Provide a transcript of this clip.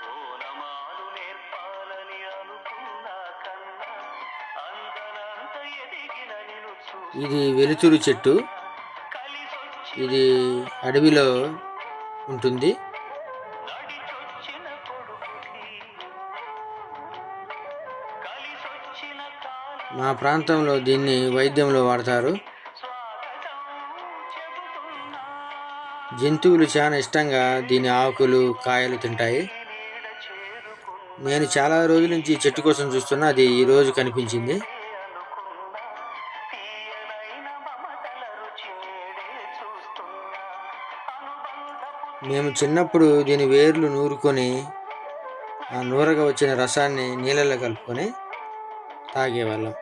ఓనమాలు నేర్పాలని అనుకున్నా కన్నా అందనంత ఎదిగిన నిన్ను ఇది వెలుతురు చెట్టు. కలిసొచ్చిన ఇది అడవిలో ఉంటుంది. నడిచొచ్చిన కొడుకుకి కలిసొచ్చిన కాలం మా ప్రాంతంలో దీన్ని వైద్యంలో వాడతారు. స్వాగతం చెబుతున్నా జంతువులు చాలా ఇష్టంగా దీని ఆకులు కాయలు తింటాయి. నీడ చేరుకున్నా నేను చాలా రోజుల నుంచి ఈ చెట్టు కోసం చూస్తున్నా, అది ఈ రోజు కనిపించింది. అనుకున్నా తీయనైన మమతల రుచి నేడే చూస్తున్నా అనుబంధపు మేము చిన్నప్పుడు దీని వేర్లు నూరుకొని ఆ నూరగా వచ్చిన రసాన్ని నీళ్ళలో కలుపుకొని తాగేవాళ్ళం.